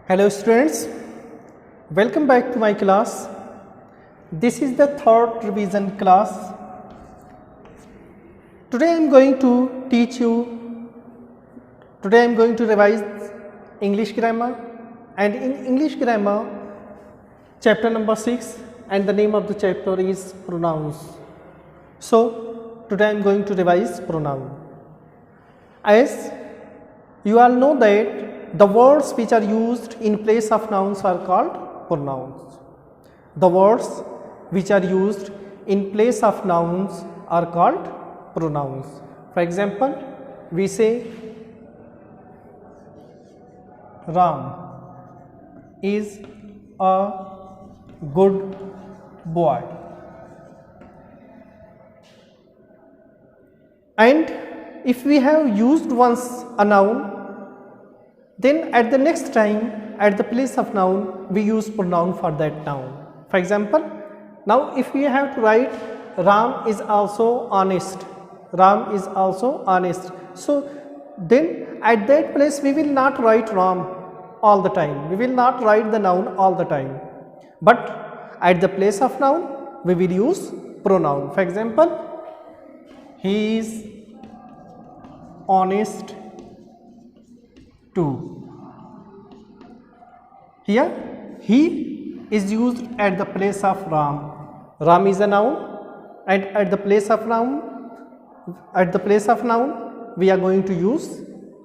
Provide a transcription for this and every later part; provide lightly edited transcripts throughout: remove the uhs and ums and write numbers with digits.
Hello students, welcome back to my class. This is the third revision class. Today I am going to revise English grammar, and in English grammar chapter number 6, and the name of the chapter is pronouns. So today I am going to revise pronoun. As you all know that the words which are used in place of nouns are called pronouns. The words which are used in place of nouns are called pronouns. For example, we say Ram is a good boy. And if we have used once a noun, then at the next time, at the place of noun, we use pronoun for that noun. For example, now if we have to write Ram is also honest, Ram is also honest. So then at that place we will not write Ram all the time, we will not write the noun all the time. But at the place of noun, we will use pronoun. For example, he is honest too. Here he is used at the place of Ram. Ram is a noun, and at the place of noun we are going to use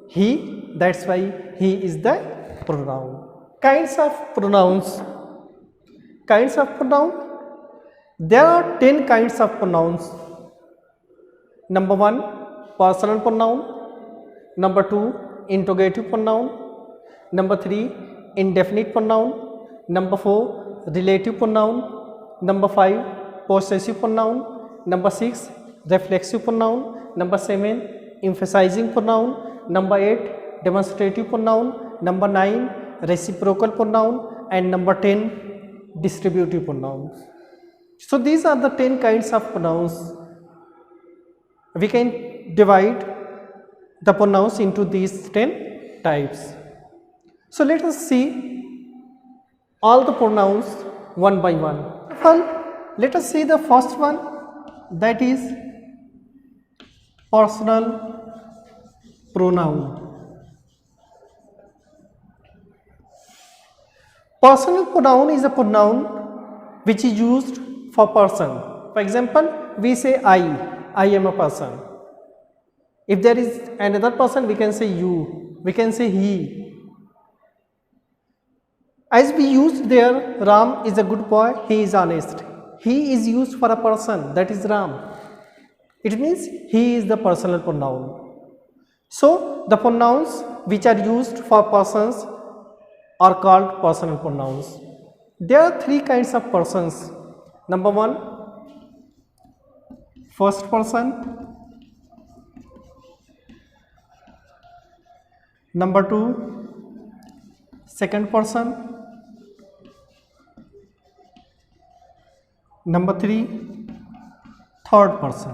he. That's why he is the pronoun. Kinds of pronouns. There are 10 kinds of pronouns. Number 1, personal pronoun. Number 2, interrogative pronoun. Number 3, indefinite pronoun. Number 4, relative pronoun. Number 5, possessive pronoun. Number 6, reflexive pronoun. Number 7, emphasizing pronoun. Number 8, demonstrative pronoun. Number 9, reciprocal pronoun. And number 10, distributive pronouns. So these are the 10 kinds of pronouns. We can divide the pronouns into these 10 types. So let us see all the pronouns one by one. Well, let us see the first one, that is personal pronoun. Personal pronoun is a pronoun which is used for person. For example, we say I am a person. If there is another person, we can say you, we can say he. As we used there, Ram is a good boy, he is honest. He is used for a person, that is Ram. It means he is the personal pronoun. So the pronouns which are used for persons are called personal pronouns. There are 3 kinds of persons. Number 1, first person. Number 2, second person. Number 3, third person.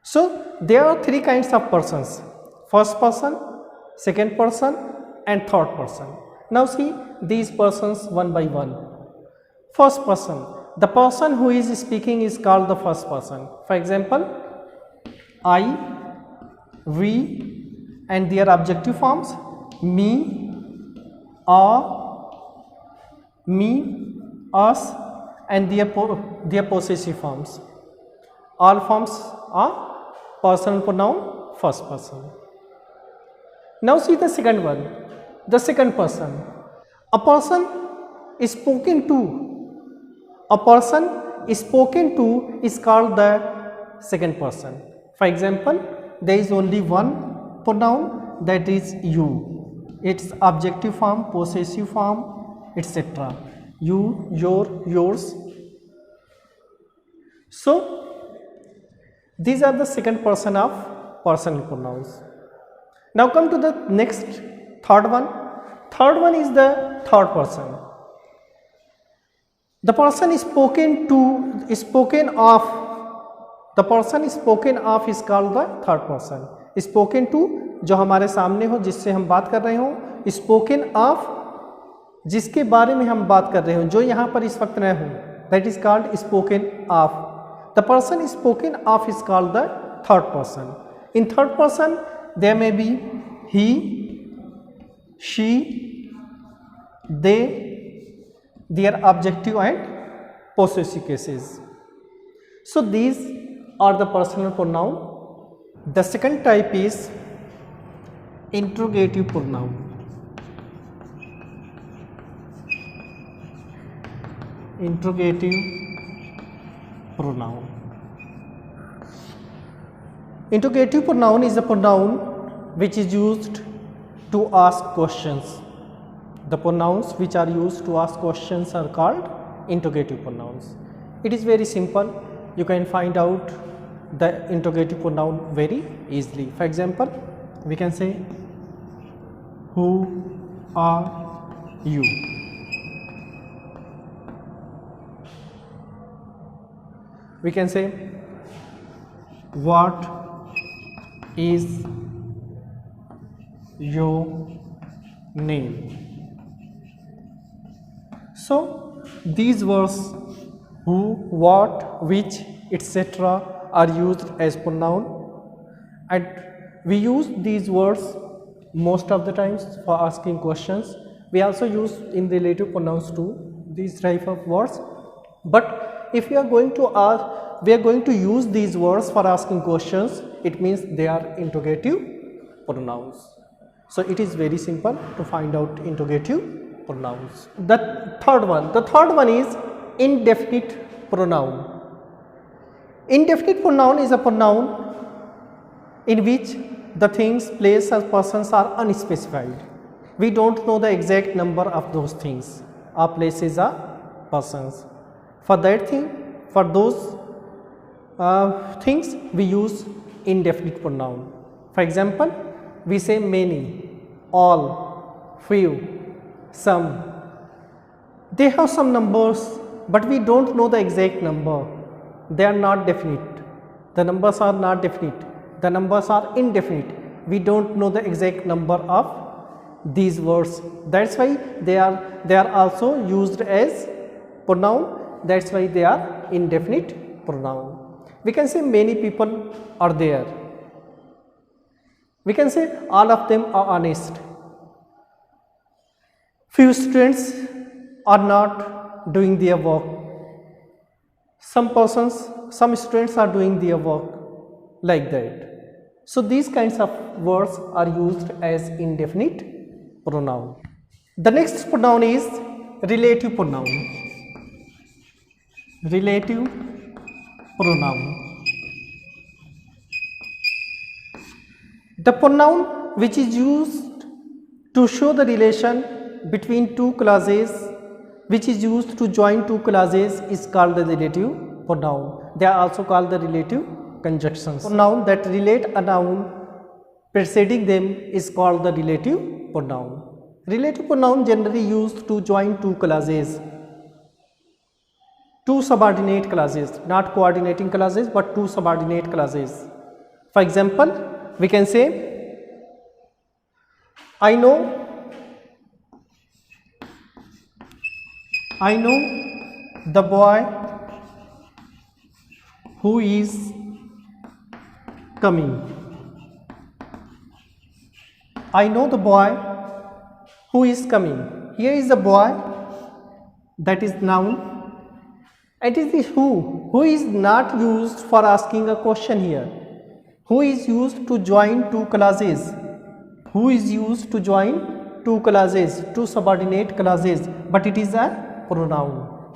So there are 3 kinds of persons: first person, second person, and third person. Now see these persons one by one. First person, the person who is speaking is called the first person. For example, I, we, and their objective forms me, me, us, and their possessive forms. All forms are personal pronoun first person. Now see the second one, the second person. A person is spoken to. A person is spoken to is called the second person. For example, there is only one pronoun, that is you. Its objective form, possessive form, etc. You, your, yours. So these are the second person of personal pronouns. Now come to the next, third one. Third one is the third person. The person is spoken of The person spoken of is called the third person. Spoken to जो हमारे सामने हो, जिससे हम बात कर रहे हो, स्पोकन ऑफ जिसके बारे में हम बात कर रहे हो, जो यहाँ पर इस वक्त न हो, that is called spoken of. The person spoken of is called the third person. In third person there may be he, she, they, their objective and possessive cases. So these are the personal pronoun. The second type is interrogative pronoun. Interrogative pronoun. Interrogative pronoun is a pronoun which is used to ask questions. The pronouns which are used to ask questions are called interrogative pronouns. It is very simple. You can find out the interrogative pronoun very easily. For example, we can say, who are you? We can say, what is your name? So these words who, what, which, etc. are used as pronoun, and we use these words most of the times for asking questions. We also use in relative pronouns too these type of words, but if we are going to use these words for asking questions, it means they are interrogative pronouns. So it is very simple to find out interrogative pronouns. The third one is indefinite pronoun. Indefinite pronoun is a pronoun in which the things, place or persons are unspecified. We don't know the exact number of those things or places or persons. For that thing, for those things, we use indefinite pronoun. For example, we say many, all, few, some. They have some numbers, but we don't know the exact number. They are not definite. The numbers are not definite. The numbers are indefinite. We don't know the exact number of these words. That's why they are also used as pronoun. That's why they are indefinite pronoun. We can say many people are there. We can say all of them are honest. Few students are not doing their work. Some students are doing their work, like that. So these kinds of words are used as indefinite pronoun. The next pronoun is relative pronoun. Relative pronoun. The pronoun which is used to show the relation between two clauses, which is used to join two clauses, is called the relative pronoun. They are also called the relative conjunctions. Pronoun that relate a noun preceding them is called the relative pronoun. Relative pronoun generally used to join two clauses, two subordinate clauses, not coordinating clauses but two subordinate clauses. For example, we can say, I know the boy who is coming. I know the boy who is coming. Here is the boy, that is noun. It is the who is not used for asking a question here. Who is used to join two clauses. Who is used to join two clauses, two subordinate clauses, but it is a pronoun.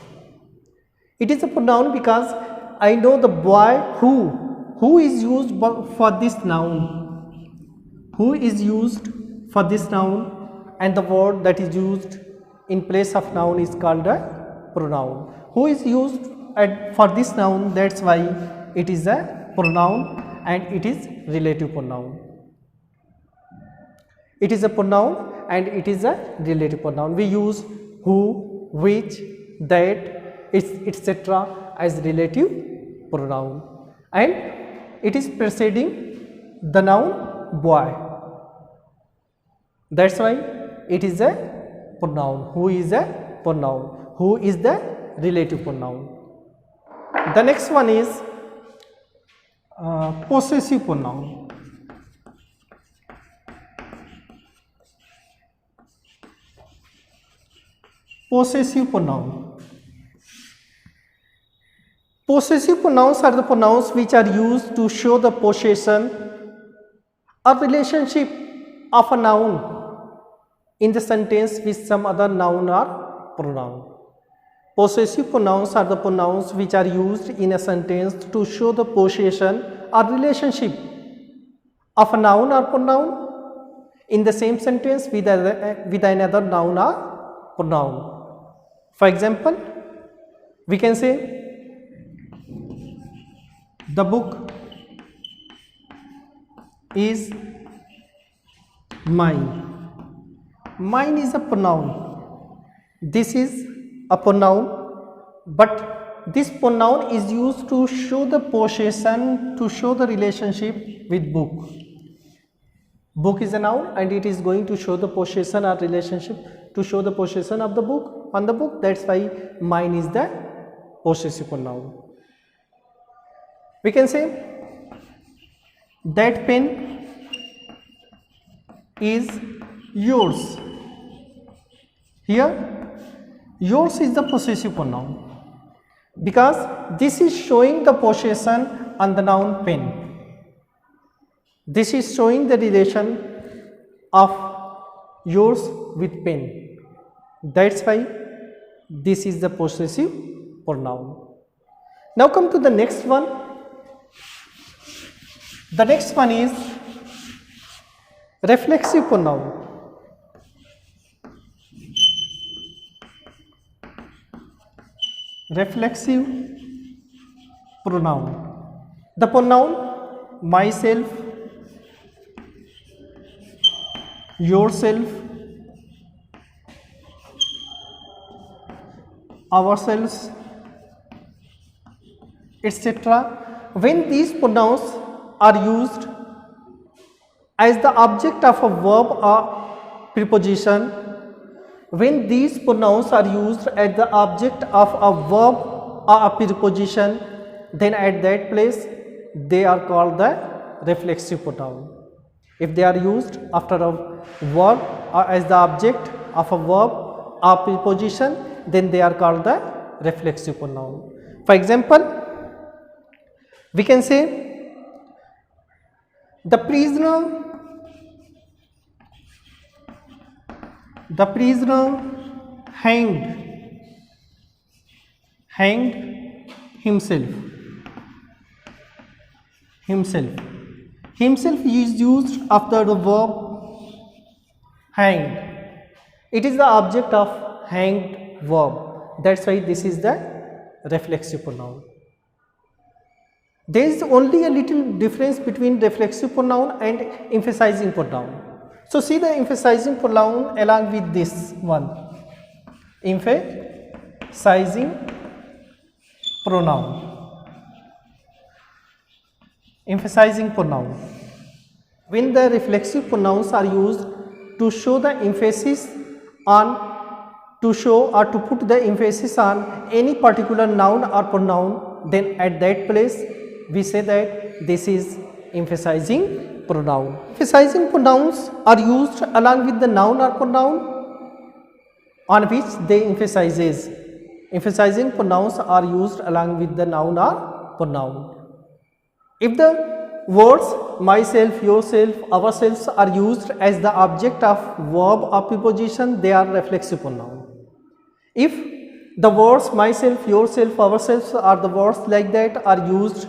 It is a pronoun because I know the boy who is used for this noun. Who is used for this noun, and the word that is used in place of noun is called a pronoun. Who is used for this noun, that's why it is a pronoun and it is relative pronoun. It is a pronoun and it is a relative pronoun. We use who, which, that, etc. as relative pronoun, and it is preceding the noun boy. That's why it is a pronoun. Who is a pronoun. Who is the relative pronoun. The next one is possessive pronoun. Possessive pronoun. Possessive pronouns are the pronouns which are used to show the possession or relationship of a noun in the sentence with some other noun or pronoun. Possessive pronouns are the pronouns which are used in a sentence to show the possession or relationship of a noun or pronoun in the same sentence with another noun or pronoun. For example, we can say the book is mine. Mine is a pronoun. This is a pronoun, but this pronoun is used to show the possession, to show the relationship with book. Book is a noun and it is going to show the possession or relationship to show the possession of the book on the book. That's why mine is the possessive pronoun. We can say that pen is yours. Here yours is the possessive pronoun because this is showing the possession on the noun pen. This is showing the relation of yours with pen. That's why this is the possessive pronoun. Now come to the next one. The next one is reflexive pronoun. Reflexive pronoun. The pronoun myself, yourself, ourselves, etc. When these pronouns are used as the object of a verb or preposition, when these pronouns are used as the object of a verb or a preposition, then at that place they are called the reflexive pronoun. If they are used after a verb or as the object of a verb or preposition, then they are called the reflexive pronoun. For example, we can say the prisoner hanged himself. Himself is used after the verb hanged. It is the object of hanged verb. That's why this is the reflexive pronoun. There is only a little difference between reflexive pronoun and emphasizing pronoun. So see the emphasizing pronoun along with this one. Emphasizing pronoun. Emphasizing pronoun. When the reflexive pronouns are used to show the emphasis on, to show or to put the emphasis on any particular noun or pronoun, then at that place we say that this is emphasizing pronoun. Emphasizing pronouns are used along with the noun or pronoun on which they emphasizes. Emphasizing pronouns are used along with the noun or pronoun. If the words myself, yourself, ourselves are used as the object of verb or preposition, they are reflexive pronoun. If the words myself, yourself, ourselves are the words like that are used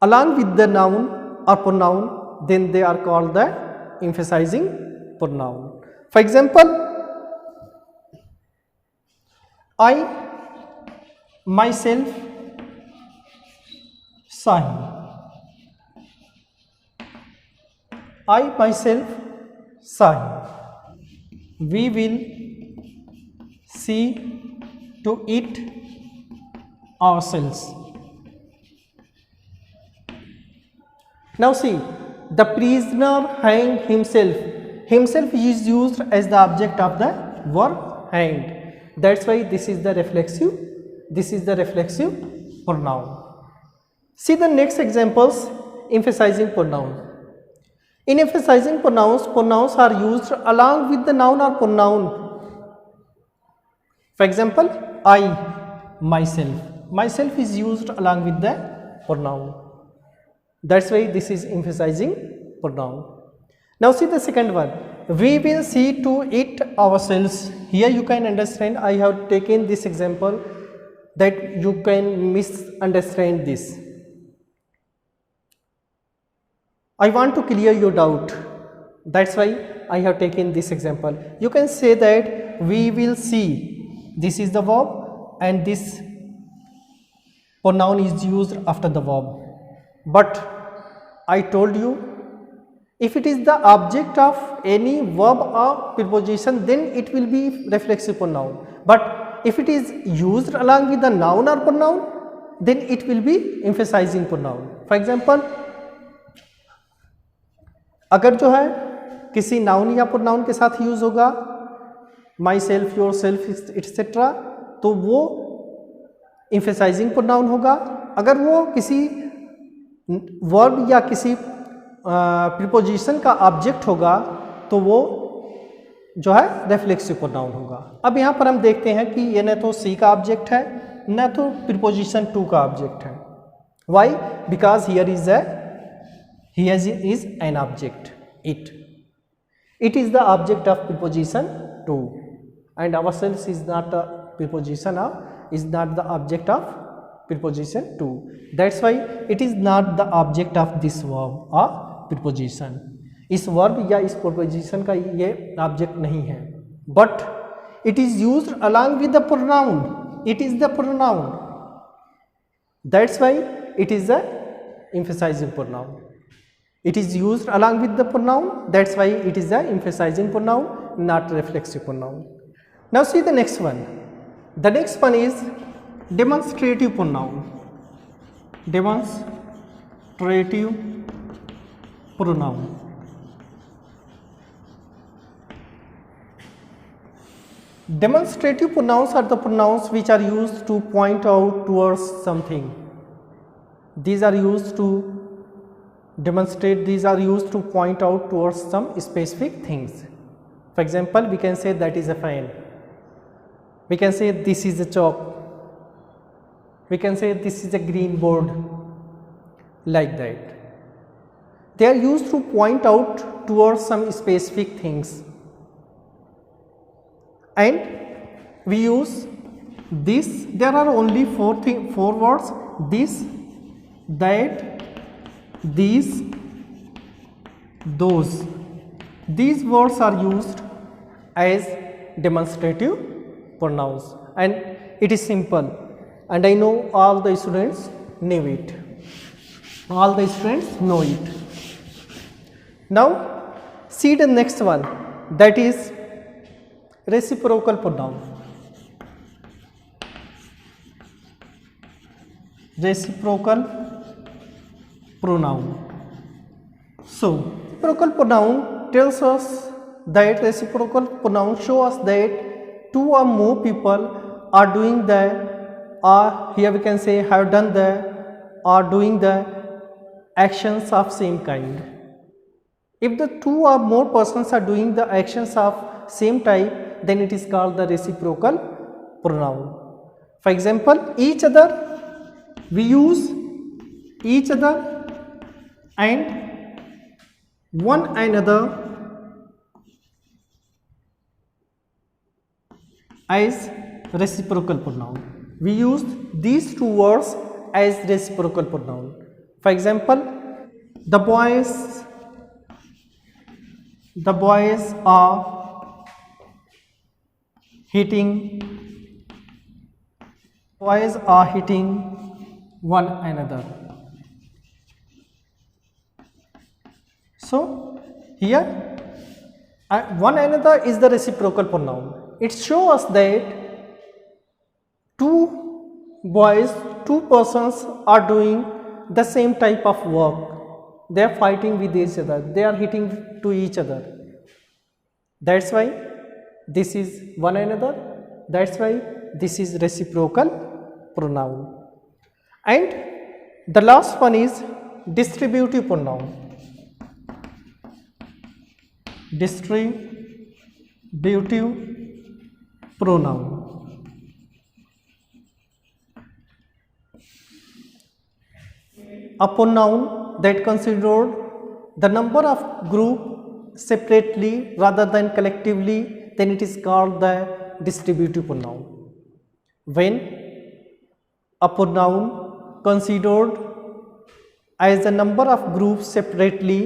along with the noun or pronoun, then they are called the emphasizing pronoun. For example, I myself saw him. I myself saw him. We will see to it ourselves. Now see, The prisoner hanged himself. Himself is used as the object of the verb hanged. That's why this is the reflexive. This is the reflexive pronoun. See the next examples. Emphasizing pronoun. In emphasizing pronouns, pronouns are used along with the noun or pronoun. For example, I, myself. Myself is used along with the pronoun. That's why this is emphasizing pronoun. Now see the second one. We will see to it ourselves. Here you can understand, I have taken this example that you can misunderstand this. I want to clear your doubt. That's why I have taken this example. You can say that we will see. This is the verb and this pronoun is used after the verb. But I told you, if it is the object of any verb or preposition, then it will be reflexive pronoun. But if it is used along with the noun or pronoun, then it will be emphasizing pronoun. For example, अगर जो है किसी noun या pronoun के साथ use होगा, my self, your self, etcetera, तो वो एम्फेसाइजिंग प्रोनाउन होगा. अगर वो किसी वर्ब या किसी प्रीपोजिशन का ऑब्जेक्ट होगा तो वो जो है रिफ्लेक्सिव प्रोनाउन होगा. अब यहाँ पर हम देखते हैं कि ये न तो सी का ऑब्जेक्ट है न तो प्रीपोजिशन टू का ऑब्जेक्ट है. Why? Because here is an object, it is the object of preposition to, and ourselves is not a preposition of, is not the object of preposition to. That's why it is not the object of this verb or preposition. इस verb या इस preposition का ये object नहीं है, but it is used along with the pronoun. It is the pronoun. That's why it is a emphasizing pronoun. It is used along with the pronoun. That's why it is the emphasizing pronoun, not reflexive pronoun. Now see the next one. The next one is demonstrative pronoun. Demonstrative pronoun. Demonstrative pronouns are the pronouns which are used to point out towards something. These are used to demonstrate, these are used to point out towards some specific things. For example, we can say that is a fan. We can say this is a chalk. We can say this is a green board. Like that. They are used to point out towards some specific things. And we use this. There are only four words. This, that, these, those. These words are used as demonstrative pronouns, and it is simple, and I know all the students know it. All the students know it. Now see the next one, that is reciprocal pronoun. Reciprocal pronoun. So reciprocal pronoun tells us that reciprocal pronoun show us that two or more people are doing the, or here we can say have done the, or doing the actions of same kind. If the two or more persons are doing the actions of same type, then it is called the reciprocal pronoun. For example, each other, we use each other and one another as reciprocal pronoun. We use these two words as reciprocal pronoun. For example, the boys are hitting one another. So here one another is the reciprocal pronoun. It shows us that two boys, two persons are doing the same type of work. they are fighting with each other, they are hitting to each other. That's why this is one another, that's why this is reciprocal pronoun. And the last one is distributive pronoun. Distributive pronoun. A pronoun that considered the number of group separately rather than collectively, then it is called the distributive pronoun. When a pronoun considered as a number of groups separately,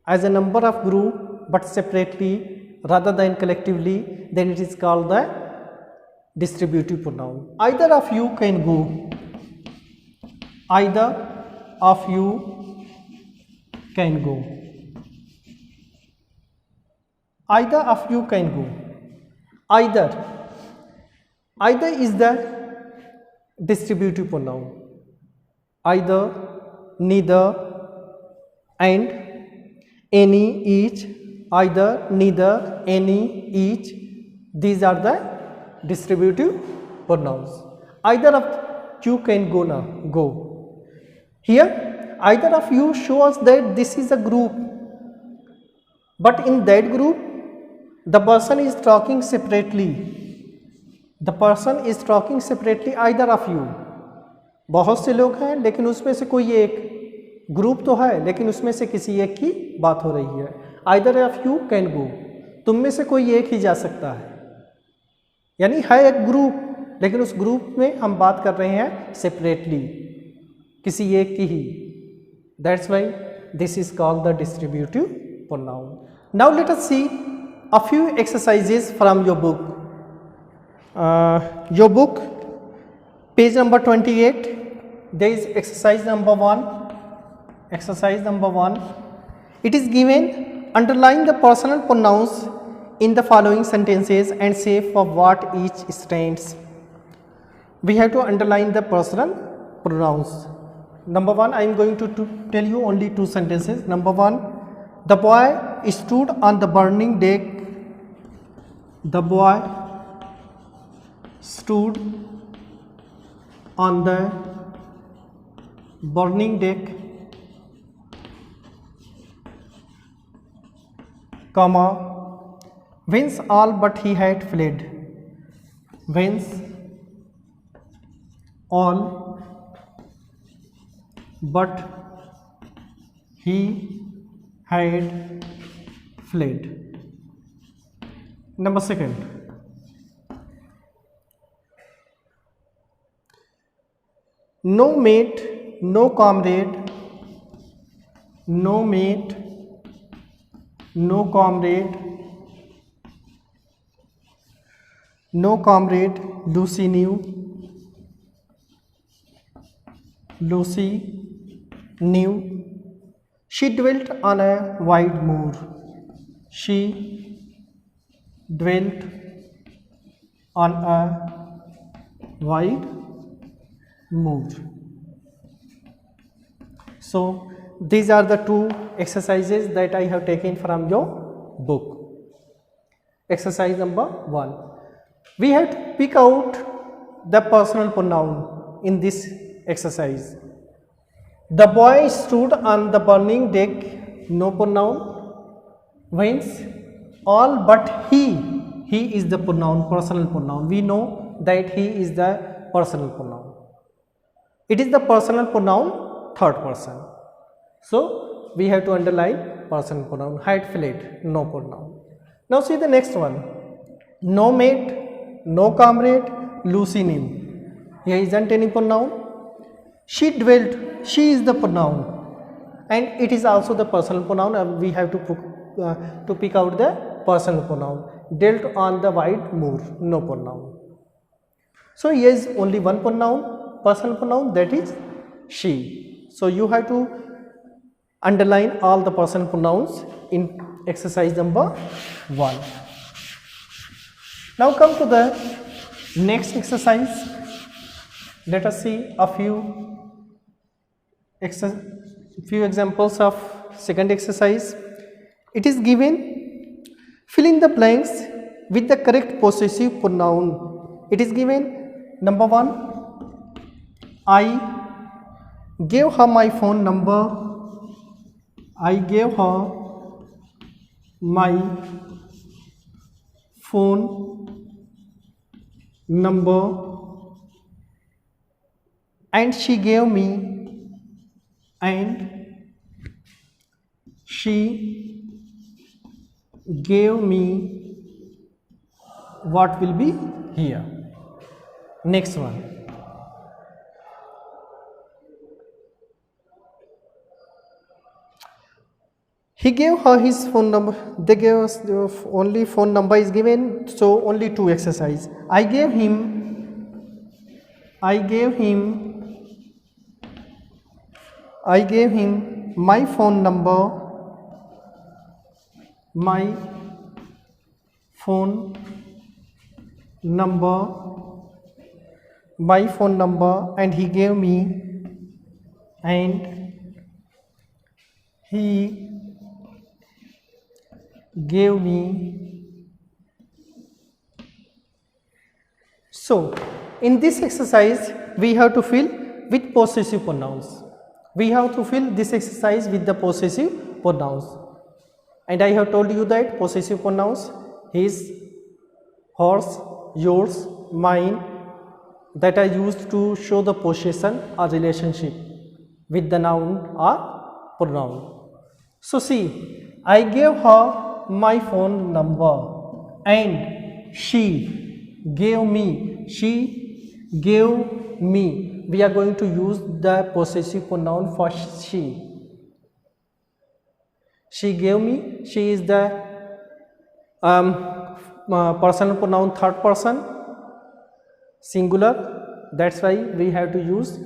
as a number of group but separately rather than collectively, then it is called the distributive pronoun. Either of you can go. Either of you can go. Either of you can go. Either. Either is the distributive pronoun. Either, neither, and, any, each. Either, neither, any, each. These are the distributive pronouns. Either of you can go now. Go. Here, either of you shows that this is a group, but in that group, the person is talking separately. The person is talking separately. Either of you. बहुत से लोग हैं लेकिन उसमें से कोई एक, group तो है लेकिन उसमें से किसी एक की बात हो रही है. Either of you can go. तुम में से कोई एक ही जा सकता है, यानी है एक ग्रुप लेकिन उस ग्रुप में हम बात कर रहे हैं सेपरेटली, किसी एक की ही. That's why this is called the distributive pronoun. Now let us see a few exercises from your book. Your book, page number 28, there is exercise number 1. Exercise number 1. It is given, underline the personal pronouns in the following sentences and say for what each stands. We have to underline the personal pronouns. Number 1, I am going to tell you only 2 sentences. Number 1, the boy stood on the burning deck. The boy stood on the burning deck, comma, whence all but he had fled. Whence all but he had fled. Number 2, no mate, no comrade, no mate, no comrade, no comrade, Lucy knew. Lucy knew. She dwelt on a wide moor. She dwelt on a wide moor. So these are the 2 exercises that I have taken from your book. Exercise number 1. We have to pick out the personal pronoun in this exercise. The boy stood on the burning deck, no pronoun. Whence all but he is the pronoun, personal pronoun. We know that he is the personal pronoun. It is the personal pronoun, 3rd person. So we have to underline personal pronoun. Had fled, no pronoun. Now see the next one. No mate, no comrade, Lucy knew. Here isn't any pronoun. She dwelt, she is the pronoun, and it is also the personal pronoun, and we have to pick out the personal pronoun. Dwelt on the wide moor, no pronoun. So here is only one pronoun, personal pronoun, that is she. So you have to underline all the personal pronouns in exercise number 1. Now come to the next exercise. Let us see a few few examples of second exercise. It is given, fill in the blanks with the correct possessive pronoun. It is given, number 1, I gave her my phone number. I gave her my phone number and she gave me what will be here. Next one, he gave her his phone number. They gave us only phone number is given, so only 2 exercise. I gave him my phone number, and he gave me. So in this exercise we have to fill with possessive pronouns. We have to fill this exercise with the possessive pronouns, and I have told you that possessive pronouns, his, hers, yours, mine, that are used to show the possession or relationship with the noun or pronoun. So see, I gave her my phone number and she gave me. We are going to use the possessive pronoun for she. She gave me. She is the personal pronoun third person, singular. That's why we have to use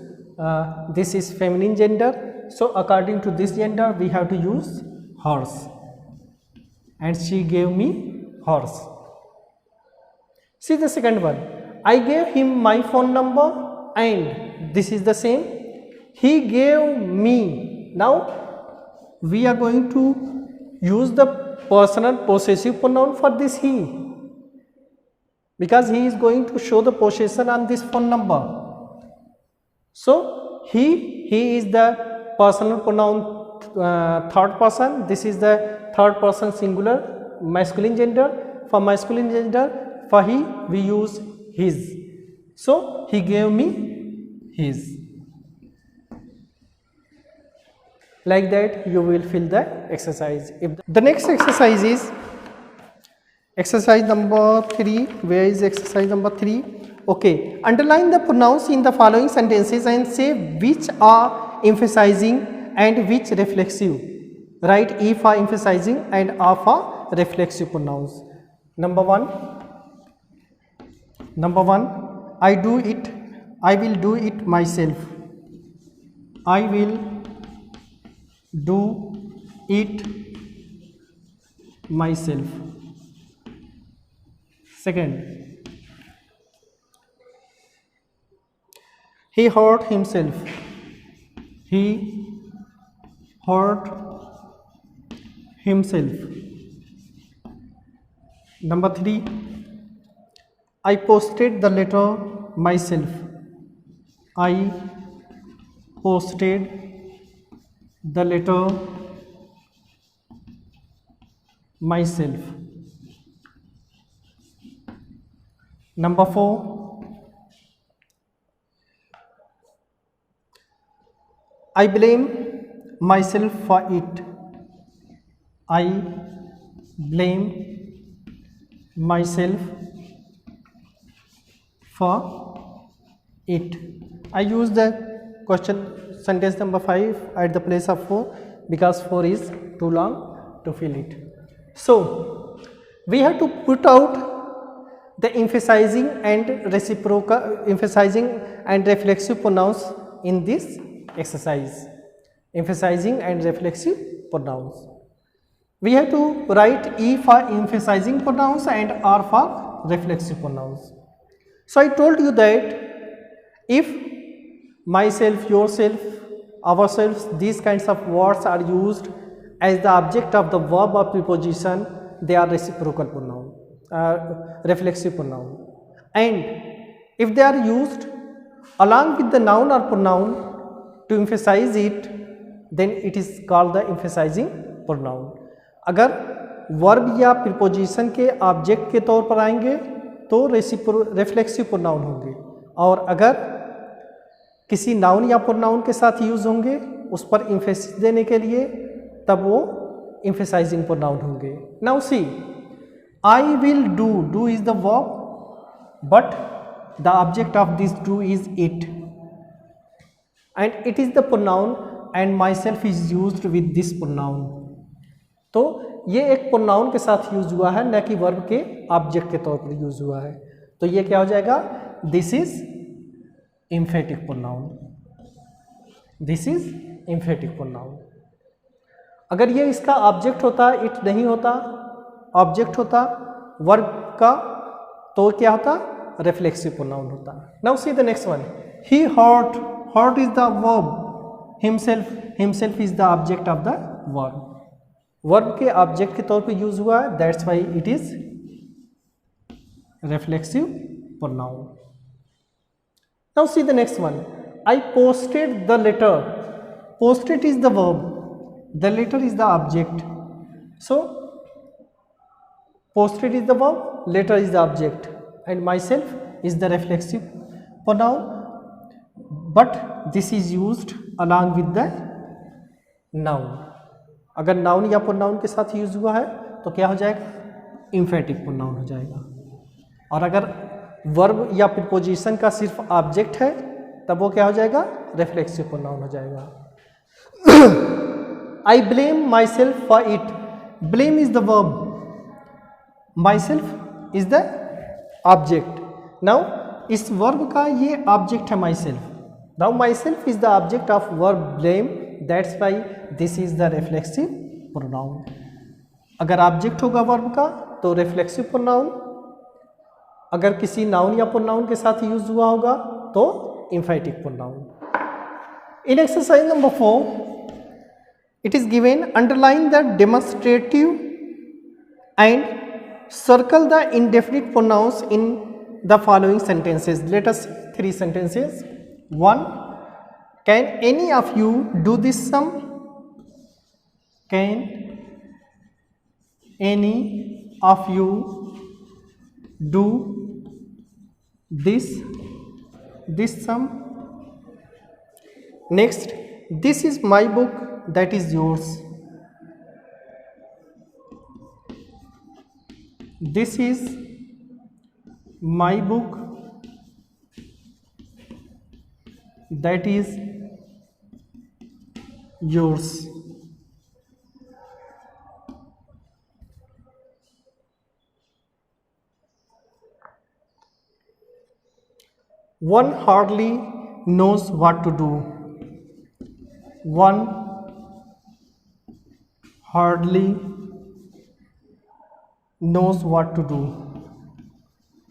this is feminine gender. So according to this gender, we have to use hers. And she gave me hers. See the second one. I gave him my phone number and this is the same. He gave me. Now we are going to use the personal possessive pronoun for this he, because he is going to show the possession on this phone number. So he is the personal pronoun third person. This is the third person singular masculine gender. For masculine gender, for he we use his. So he gave me his. Like that you will fill the exercise. If the next exercise is exercise number 3. Where is exercise number 3? Okay, underline the pronouns in the following sentences and say which are emphasizing and which reflexive. Write E for emphasizing and R for reflexive pronouns. Number 1, I will do it myself. I will do it myself. Second, he hurt himself. He hurt himself. Number 3, I posted the letter myself. I posted the letter myself. Number 4, I blame myself for it. I blame myself for it. I use the question sentence number 5 at the place of 4 because 4 is too long to fill it. So we have to put out the emphasizing and reciprocal, emphasizing and reflexive pronouns in this exercise. Emphasizing and reflexive pronouns. We have to write E for emphasizing pronouns and R for reflexive pronouns. So I told you that if myself, yourself, ourselves, these kinds of words are used as the object of the verb or preposition. They are reciprocal pronoun, reflexive pronoun, and if they are used along with the noun or pronoun to emphasize it, then it is called the emphasizing pronoun. अगर verb या preposition के object के तौर पर आएंगे तो reflexive pronoun होंगे, और अगर किसी नाउन या प्रोनाउन के साथ यूज होंगे उस पर एम्फेसिस देने के लिए, तब वो एम्फेसाइजिंग प्रोनाउन होंगे. Now see, I will do, do is the verb but the object of this do is it, and it is the pronoun and my self is used with this pronoun. तो ये एक pronoun के साथ use हुआ है, न कि verb के ऑब्जेक्ट के तौर पर यूज हुआ है. तो ये क्या हो जाएगा? This is emphatic pronoun. This is emphatic pronoun. अगर ये इसका ऑब्जेक्ट होता, इट नहीं होता, ऑब्जेक्ट होता वर्ब का, तो क्या होता? रिफ्लेक्सिव प्रोनाउन होता. Now see the next one. He hurt, hurt is the verb, himself, himself is the object of the verb. Verb के ऑब्जेक्ट के तौर पे यूज हुआ है, that's why it is reflexive pronoun. Now see the next one. I posted the letter, posted is the verb, the letter is the object. So posted is the verb, later is the object, and myself is the reflexive pronoun, but this is used along with the noun. अगर noun या pronoun के साथ use हुआ है तो क्या हो जाएगा? एम्फेटिक प्रोनाउन हो जाएगा. और अगर वर्ब या प्रीपोजिशन का सिर्फ ऑब्जेक्ट है तब वो क्या हो जाएगा? रिफ्लेक्सिव प्रोनाउन हो जाएगा. I blame my self for it, blame is the verb, myself is the object. now इस वर्ब का ये ऑब्जेक्ट है myself. now myself is the object of verb blame, that's why this is the reflexive pronoun. अगर object होगा verb का तो reflexive pronoun, अगर किसी नाउन या प्रोनाउन के साथ यूज हुआ होगा तो emphatic pronoun. In exercise number 4 it is given, underline the demonstrative and circle the indefinite pronouns in the following sentences. Let us see 3 sentences. 1. Can any of you do this sum? Can any of you do this sum? Next, this is my book, that is yours. This is my book, that is yours. One hardly knows what to do. One hardly knows what to do,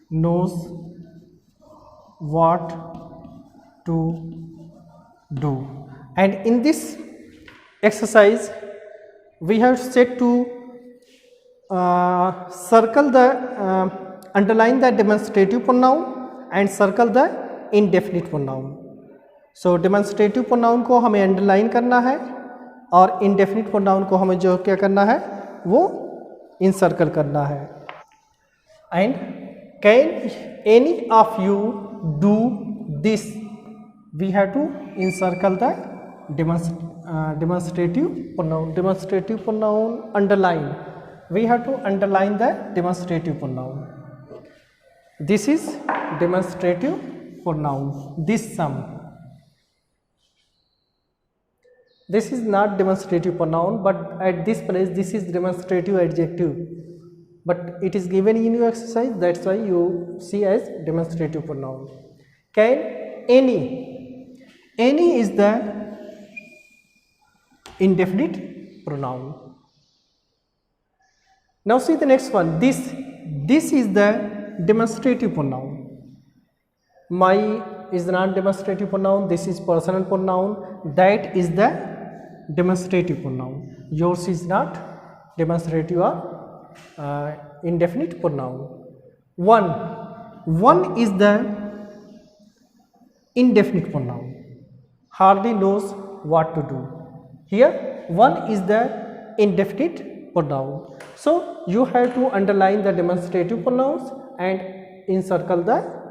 knows what to do. And in this exercise we have set to circle the underline the demonstrative pronoun and circle the indefinite pronoun. So demonstrative pronoun को हमें underline करना है और indefinite pronoun को हमें जो क्या करना है वो इनसर्कल करना है. And can any of you do this, we have to encircle the demonstrative pronoun. Demonstrative pronoun underline, we have to underline the demonstrative pronoun. This is demonstrative pronoun, this sum. This is not demonstrative pronoun, but at this place this is demonstrative adjective, but it is given in your exercise, that's why you see as demonstrative pronoun. Can any, any is the indefinite pronoun. Now see the next one. This is the demonstrative pronoun. My is not demonstrative pronoun, this is personal pronoun, that is the demonstrative pronoun. Yours is not demonstrative or indefinite pronoun. One is the indefinite pronoun. Hardly knows what to do. Here one is the indefinite pronoun. So you have to underline the demonstrative pronouns and encircle the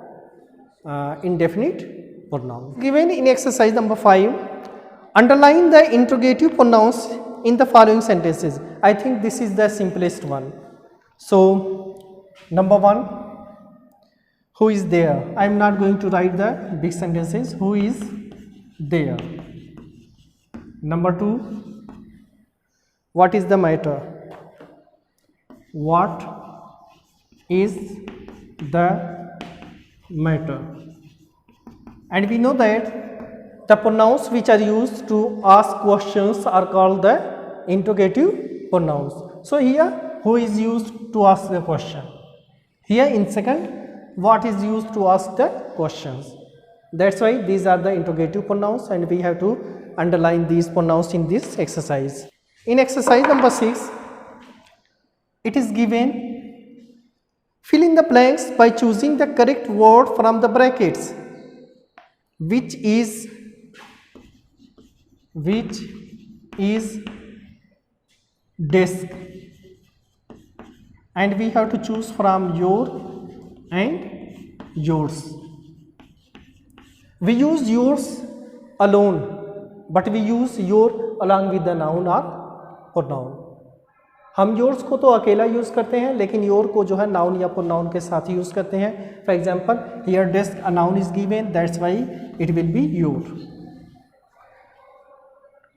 indefinite pronouns. Given in exercise number 5, underline the interrogative pronouns in the following sentences. I think this is the simplest one. So number 1, who is there? I am not going to write the big sentences. Who is there? Number 2, what is the matter? What is the matter? And we know that the pronouns which are used to ask questions are called the interrogative pronouns. So here, who is used to ask the question? Here in second, what is used to ask the questions? That's why these are the interrogative pronouns and we have to underline these pronouns in this exercise. In exercise number 6, it is given, fill in the blanks by choosing the correct word from the brackets, which is desk, and we have to choose from your and yours. We use yours alone, but we use your along with the noun or pronoun. हम yours को तो अकेला use करते हैं, लेकिन your को जो है noun या pronoun के साथ यूज़ करते हैं. For example, here desk a noun is given, that's why it will be your.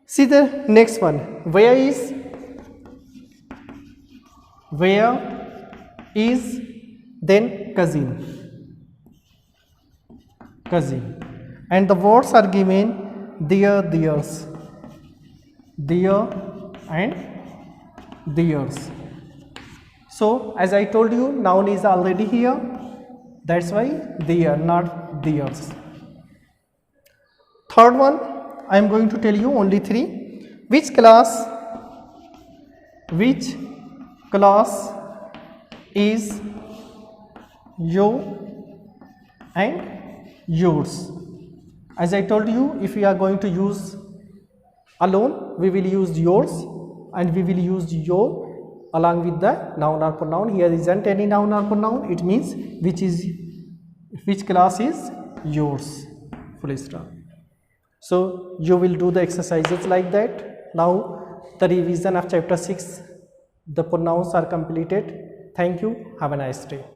See the next one. Where is then cousin, and the words are given there, theirs, there and theirs. So as I told you, noun is already here, that's why there, not theirs. Third one, I am going to tell you only 3. Which class is you and yours? As I told you, if we are going to use alone, we will use yours and we will use your along with the noun or pronoun. Here isn't any noun or pronoun, it means which class is yours, full stop. So you will do the exercises like that. Now the revision of chapter 6, the pronouns are completed. Thank you. Have a nice day.